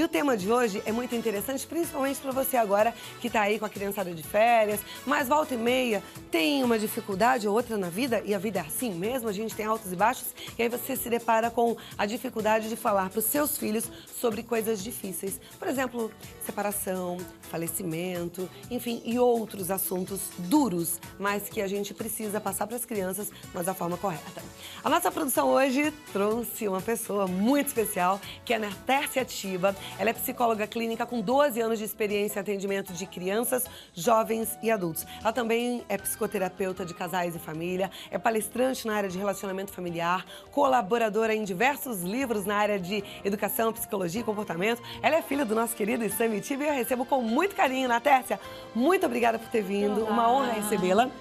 E o tema de hoje é muito interessante, principalmente para você agora que está aí com a criançada de férias, mas volta e meia tem uma dificuldade ou outra na vida, e a vida é assim mesmo, a gente tem altos e baixos, e aí você se depara com a dificuldade de falar para os seus filhos sobre coisas difíceis. Por exemplo, separação, falecimento, enfim, e outros assuntos duros, mas que a gente precisa passar para as crianças, mas da forma correta. A nossa produção hoje trouxe uma pessoa muito especial, que é a Natércia Tiba. Ela é psicóloga clínica com 12 anos de experiência em atendimento de crianças, jovens e adultos. Ela também é psicoterapeuta de casais e família, é palestrante na área de relacionamento familiar, colaboradora em diversos livros na área de educação, psicologia e comportamento. Ela é filha do nosso querido Issami Tiba e eu recebo com muito carinho. Natércia, muito obrigada por ter vindo. Olá. Uma honra recebê-la.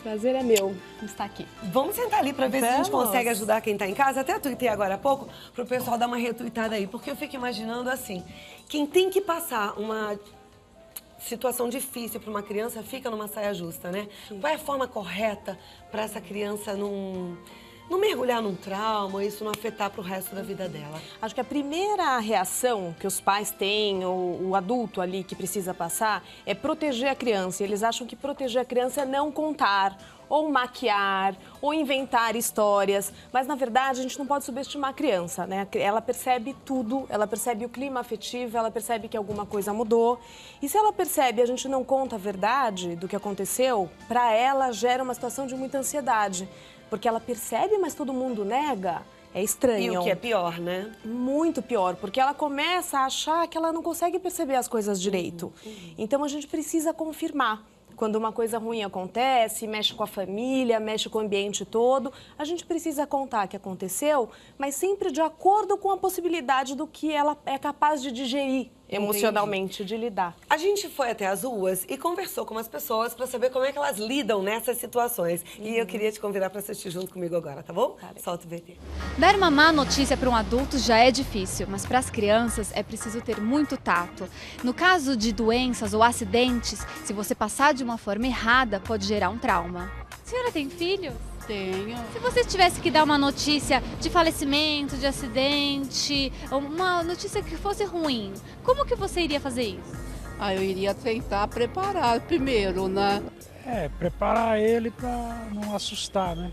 Prazer é meu estar aqui. Vamos sentar ali para ver se a gente consegue ajudar quem está em casa. Até tuitei agora há pouco para o pessoal dar uma retuitada aí, porque eu fico imaginando assim, quem tem que passar uma situação difícil para uma criança fica numa saia justa, né? Sim. Qual é a forma correta para essa criança não mergulhar num trauma, isso não afetar para o resto da vida dela? Acho que a primeira reação que os pais têm, ou o adulto ali que precisa passar, é proteger a criança. Eles acham que proteger a criança é não contar, ou maquiar, ou inventar histórias. Mas, na verdade, a gente não pode subestimar a criança, né? Ela percebe tudo, ela percebe o clima afetivo, ela percebe que alguma coisa mudou. E se ela percebe e a gente não conta a verdade do que aconteceu, para ela gera uma situação de muita ansiedade. Porque ela percebe, mas todo mundo nega. É estranho. E o que é pior, né? Muito pior, porque ela começa a achar que ela não consegue perceber as coisas direito. Então, a gente precisa confirmar. Quando uma coisa ruim acontece, mexe com a família, mexe com o ambiente todo, a gente precisa contar o que aconteceu, mas sempre de acordo com a possibilidade do que ela é capaz de digerir emocionalmente, de lidar. A gente foi até as ruas e conversou com as pessoas para saber como é que elas lidam nessas situações. E eu queria te convidar para assistir junto comigo agora, tá bom? Solta o VT. Dar uma má notícia para um adulto já é difícil, mas para as crianças é preciso ter muito tato. No caso de doenças ou acidentes, se você passar de uma forma errada, pode gerar um trauma. A senhora tem filhos? Tenho. Se você tivesse que dar uma notícia de falecimento, de acidente, uma notícia que fosse ruim, como que você iria fazer isso? Eu iria tentar preparar primeiro, né? Preparar ele para não assustar, né?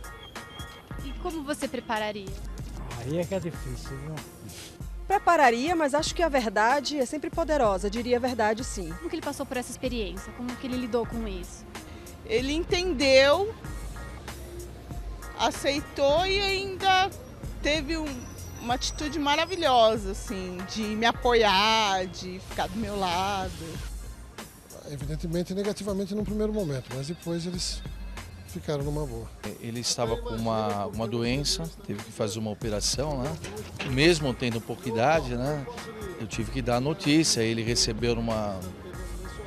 E como você prepararia? Aí é que é difícil, viu? Prepararia, mas acho que a verdade é sempre poderosa, diria a verdade sim. Como que ele passou por essa experiência? Como que ele lidou com isso? Ele entendeu, aceitou e ainda teve uma atitude maravilhosa, assim, de me apoiar, de ficar do meu lado. Evidentemente negativamente no primeiro momento, mas depois eles ficaram numa boa. Ele estava com uma doença, teve que fazer uma operação, né? Mesmo tendo pouca idade, né? Eu tive que dar a notícia, ele recebeu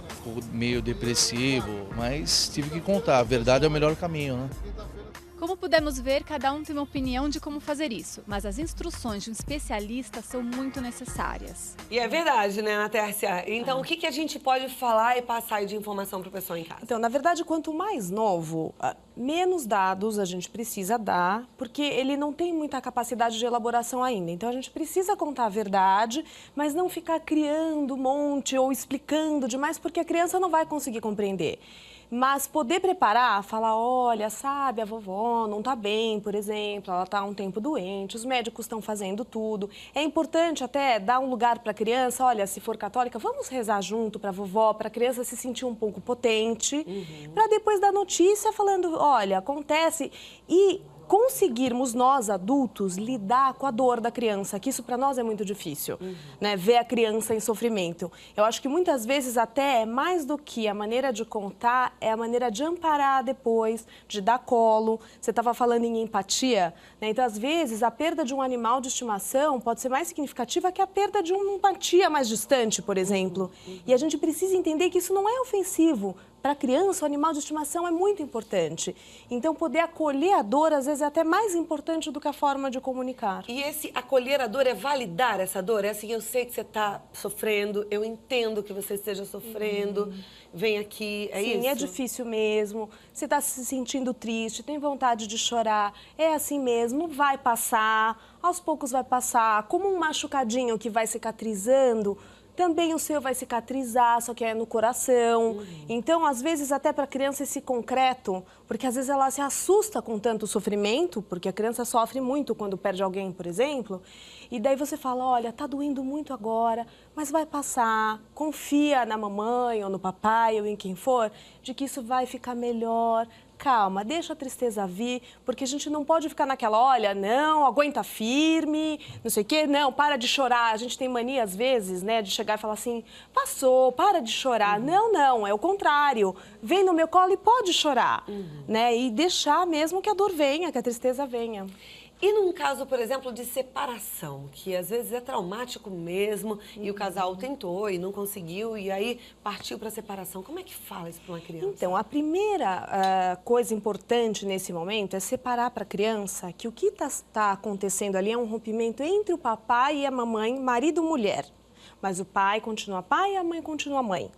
ficou meio depressivo, mas tive que contar, a verdade é o melhor caminho, né? Como pudemos ver, cada um tem uma opinião de como fazer isso, mas as instruções de um especialista são muito necessárias. E é verdade, né, Natércia? Então, o que a gente pode falar e passar aí de informação para o pessoal em casa? Então, na verdade, quanto mais novo, menos dados a gente precisa dar, porque ele não tem muita capacidade de elaboração ainda. Então, a gente precisa contar a verdade, mas não ficar criando um monte ou explicando demais, porque a criança não vai conseguir compreender. Mas poder preparar, falar, olha, sabe, a vovó não tá bem, por exemplo, ela tá há um tempo doente, os médicos estão fazendo tudo. É importante até dar um lugar para a criança, olha, se for católica, vamos rezar junto para a vovó, para a criança se sentir um pouco potente, para depois dar notícia falando, olha, acontece. E conseguirmos nós, adultos, lidar com a dor da criança, que isso para nós é muito difícil, né? Ver a criança em sofrimento. Eu acho que muitas vezes até é mais do que a maneira de contar, é a maneira de amparar depois, de dar colo. Você estava falando em empatia, né? Então, às vezes, a perda de um animal de estimação pode ser mais significativa que a perda de uma empatia mais distante, por exemplo. E a gente precisa entender que isso não é ofensivo para a criança, o animal de estimação é muito importante. Então, poder acolher a dor, às vezes, é até mais importante do que a forma de comunicar. E esse acolher a dor é validar essa dor? É assim, eu sei que você está sofrendo, eu entendo que você esteja sofrendo, vem aqui, é isso? Sim, é difícil mesmo. Você está se sentindo triste, tem vontade de chorar, é assim mesmo, vai passar, aos poucos vai passar. Como um machucadinho que vai cicatrizando, também o seu vai cicatrizar, só que é no coração. Então, às vezes, até para a criança esse concreto, porque às vezes ela se assusta com tanto sofrimento, porque a criança sofre muito quando perde alguém, por exemplo, e daí você fala, olha, tá doendo muito agora, mas vai passar, confia na mamãe ou no papai ou em quem for, de que isso vai ficar melhor. Calma, deixa a tristeza vir, porque a gente não pode ficar naquela, olha, não, aguenta firme, não sei o quê, não, para de chorar. A gente tem mania, às vezes, né, de chegar e falar assim, passou, para de chorar. Não, não, é o contrário. Vem no meu colo e pode chorar, né, e deixar mesmo que a dor venha, que a tristeza venha. E num caso, por exemplo, de separação, que às vezes é traumático mesmo, e o casal tentou e não conseguiu, e aí partiu para a separação. Como é que fala isso para uma criança? Então, a primeira coisa importante nesse momento é separar para a criança que o que está acontecendo ali é um rompimento entre o papai e a mamãe, marido e mulher. Mas o pai continua pai e a mãe continua mãe.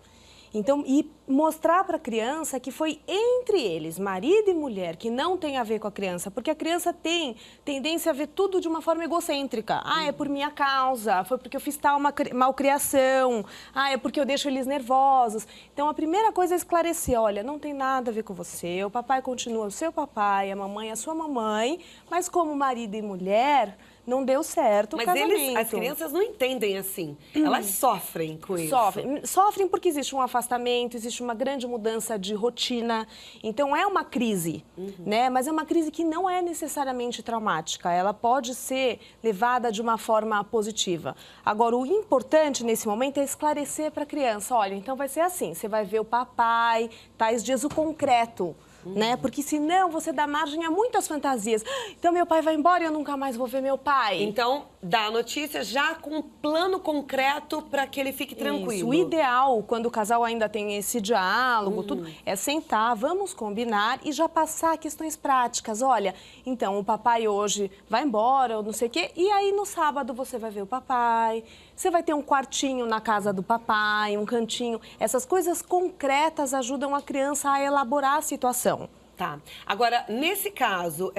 Então, e mostrar para a criança que foi entre eles, marido e mulher, que não tem a ver com a criança, porque a criança tem tendência a ver tudo de uma forma egocêntrica. Ah, é por minha causa, foi porque eu fiz tal malcriação, é porque eu deixo eles nervosos. Então, a primeira coisa é esclarecer, olha, não tem nada a ver com você, o papai continua o seu papai, a mamãe a sua mamãe, mas como marido e mulher, não deu certo o casamento. Mas as crianças não entendem assim. Elas sofrem com isso. Sofrem porque existe um afastamento, existe uma grande mudança de rotina. Então, é uma crise, né? Mas é uma crise que não é necessariamente traumática. Ela pode ser levada de uma forma positiva. Agora, o importante nesse momento é esclarecer para a criança. Olha, então vai ser assim, você vai ver o papai, tais dias o concreto. Né? Porque senão você dá margem a muitas fantasias. Então meu pai vai embora e eu nunca mais vou ver meu pai. Então dá a notícia já com um plano concreto para que ele fique tranquilo. Isso. O ideal, quando o casal ainda tem esse diálogo, tudo, é sentar, vamos combinar e já passar questões práticas. Olha, então o papai hoje vai embora ou não sei o quê, e aí no sábado você vai ver o papai, você vai ter um quartinho na casa do papai, um cantinho. Essas coisas concretas ajudam a criança a elaborar a situação. Tá. Agora, nesse caso,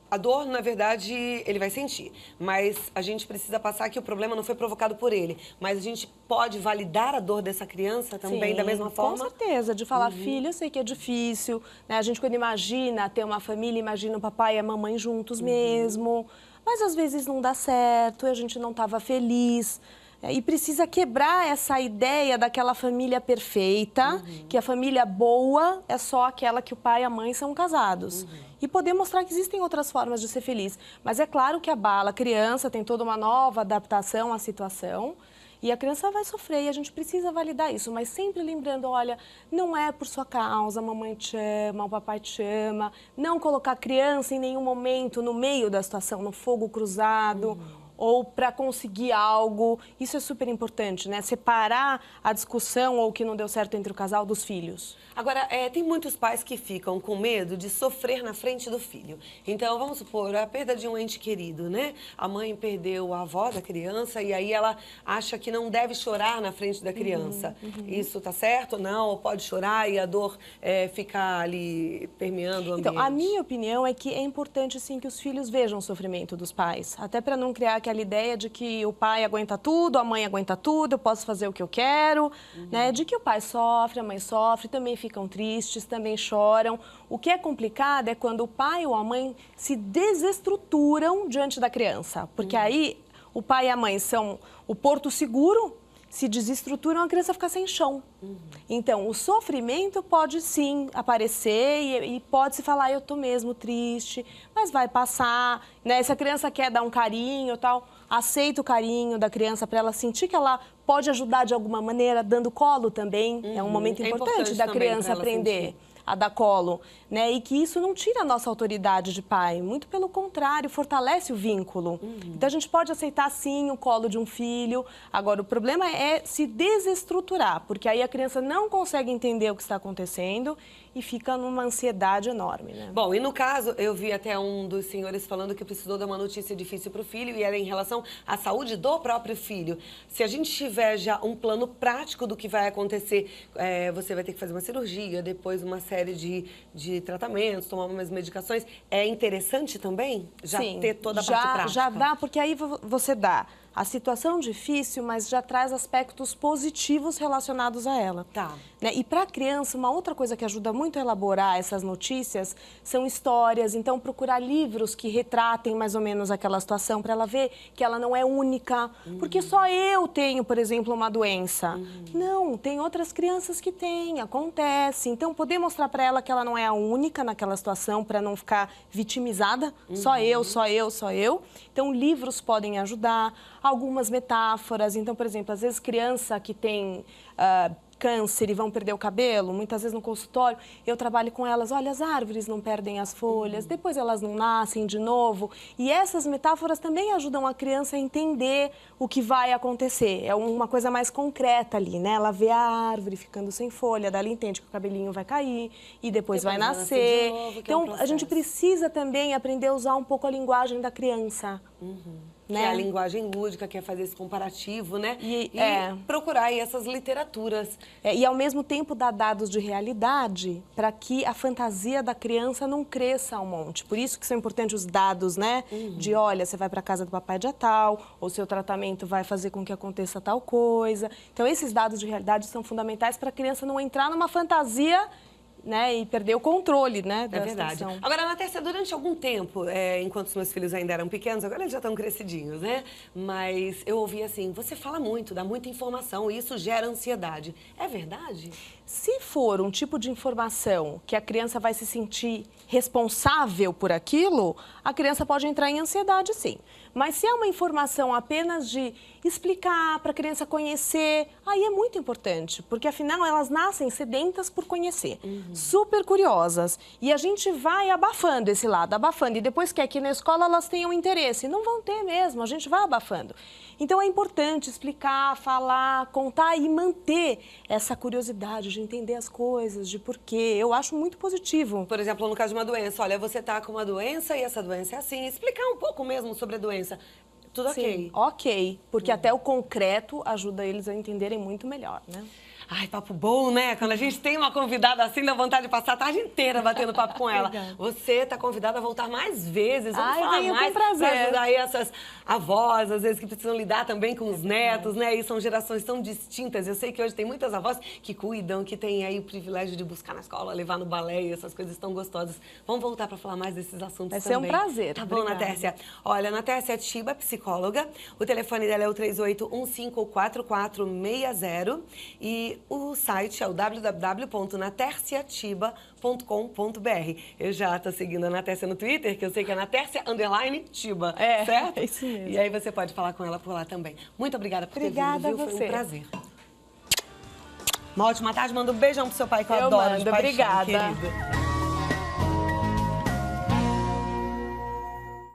a dor, na verdade, ele vai sentir. Mas a gente precisa passar que o problema não foi provocado por ele. Mas a gente pode validar a dor dessa criança também, da mesma forma? Com certeza. De falar, filho, eu sei que é difícil. Né? A gente, quando imagina ter uma família, imagina o papai e a mamãe juntos mesmo. Mas, às vezes, não dá certo, a gente não estava feliz. E precisa quebrar essa ideia daquela família perfeita, que a família boa é só aquela que o pai e a mãe são casados. E poder mostrar que existem outras formas de ser feliz. Mas é claro que abala a criança, tem toda uma nova adaptação à situação. E a criança vai sofrer e a gente precisa validar isso. Mas sempre lembrando, olha, não é por sua causa, a mamãe te ama, o papai te ama. Não colocar a criança em nenhum momento no meio da situação, no fogo cruzado. Ou para conseguir algo, isso é super importante, né? Separar a discussão ou o que não deu certo entre o casal dos filhos. Agora, tem muitos pais que ficam com medo de sofrer na frente do filho. Então, vamos supor, a perda de um ente querido, né? A mãe perdeu a avó da criança e aí ela acha que não deve chorar na frente da criança. Isso tá certo? Não? Ou pode chorar e a dor ficar ali permeando o ambiente? Então, a minha opinião é que é importante, sim, que os filhos vejam o sofrimento dos pais. Até para não criar aquela ideia de que o pai aguenta tudo, a mãe aguenta tudo, eu posso fazer o que eu quero, né? De que o pai sofre, a mãe sofre, também ficam tristes, também choram. O que é complicado é quando o pai ou a mãe se desestruturam diante da criança, porque aí o pai e a mãe são o porto seguro, se desestruturam, a criança fica sem chão. Então, o sofrimento pode sim aparecer e pode se falar, eu tô mesmo triste, mas vai passar, né? Se a criança quer dar um carinho e tal, aceita o carinho da criança para ela sentir que ela pode ajudar de alguma maneira, dando colo também. É um momento importante da criança aprender a dar colo, né? E que isso não tira a nossa autoridade de pai, muito pelo contrário, fortalece o vínculo. Então a gente pode aceitar sim o colo de um filho, agora o problema é se desestruturar, porque aí a criança não consegue entender o que está acontecendo e fica numa ansiedade enorme, né? Bom, e no caso, eu vi até um dos senhores falando que precisou dar uma notícia difícil para o filho e era em relação à saúde do próprio filho. Se a gente tiver já um plano prático do que vai acontecer, você vai ter que fazer uma cirurgia, depois uma série de tratamentos, tomar umas medicações. É interessante também já Sim, ter toda a parte prática? Já dá, porque aí você dá a situação difícil, mas já traz aspectos positivos relacionados a ela. Tá. Né? E para a criança, uma outra coisa que ajuda muito a elaborar essas notícias são histórias. Então, procurar livros que retratem mais ou menos aquela situação para ela ver que ela não é única. Porque só eu tenho, por exemplo, uma doença. Não, tem outras crianças que têm, acontece. Então, poder mostrar para ela que ela não é a única naquela situação para não ficar vitimizada. Só eu, só eu, só eu. Então, livros podem ajudar. Algumas metáforas. Então, por exemplo, às vezes criança que tem câncer e vão perder o cabelo, muitas vezes no consultório, eu trabalho com elas, olha, as árvores não perdem as folhas, depois elas não nascem de novo. E essas metáforas também ajudam a criança a entender o que vai acontecer. É uma coisa mais concreta ali, né? Ela vê a árvore ficando sem folha, dali entende que o cabelinho vai cair e depois vai nascer. De novo, então, a gente precisa também aprender a usar um pouco a linguagem da criança. Né? Que é a linguagem lúdica, que é fazer esse comparativo, né? E procurar aí essas literaturas. E ao mesmo tempo dar dados de realidade para que a fantasia da criança não cresça um monte. Por isso que são importantes os dados, né? De, olha, você vai para casa do papai dia tal, ou seu tratamento vai fazer com que aconteça tal coisa. Então, esses dados de realidade são fundamentais para a criança não entrar numa fantasia, né, e perder o controle, né, da situação. Agora, Natécia, durante algum tempo, enquanto os meus filhos ainda eram pequenos, agora eles já estão crescidinhos, né? Mas eu ouvi assim, você fala muito, dá muita informação e isso gera ansiedade. É verdade? Se for um tipo de informação que a criança vai se sentir responsável por aquilo, a criança pode entrar em ansiedade, sim. Mas se é uma informação apenas de explicar para a criança conhecer, aí é muito importante, porque afinal elas nascem sedentas por conhecer, super curiosas. E a gente vai abafando esse lado, abafando. E depois que aqui na escola elas tenham interesse, não vão ter mesmo, a gente vai abafando. Então é importante explicar, falar, contar e manter essa curiosidade de entender as coisas, de porquê. Eu acho muito positivo. Por exemplo, no caso de uma doença, olha, você está com uma doença e essa doença é assim. Explicar um pouco mesmo sobre a doença. Tudo ok? Sim, ok. Porque até o concreto ajuda eles a entenderem muito melhor, né? Ai, papo bom, né? Quando a gente tem uma convidada assim, dá vontade de passar a tarde inteira batendo papo com ela. Você está convidada a voltar mais vezes. Vamos falar mais com prazer. para ajudar aí essas avós, às vezes, que precisam lidar também com os netos, né? E são gerações tão distintas. Eu sei que hoje tem muitas avós que cuidam, que têm aí o privilégio de buscar na escola, levar no balé e essas coisas tão gostosas. Vamos voltar para falar mais desses assuntos também. Vai ser um prazer. Tá bom, Natécia? Olha, Natécia Tiba, psicóloga. O telefone dela é o 38154460 e o site é o www.naterciatiba.com.br. Eu já tô seguindo a Natécia no Twitter, que eu sei que é Natercia_Tiba, certo? É isso mesmo. E aí você pode falar com ela por lá também. Muito obrigada por ter vindo, viu? Foi um prazer. Uma ótima tarde, manda um beijão pro seu pai, que eu adoro. Mando, de paixão, obrigada. querido.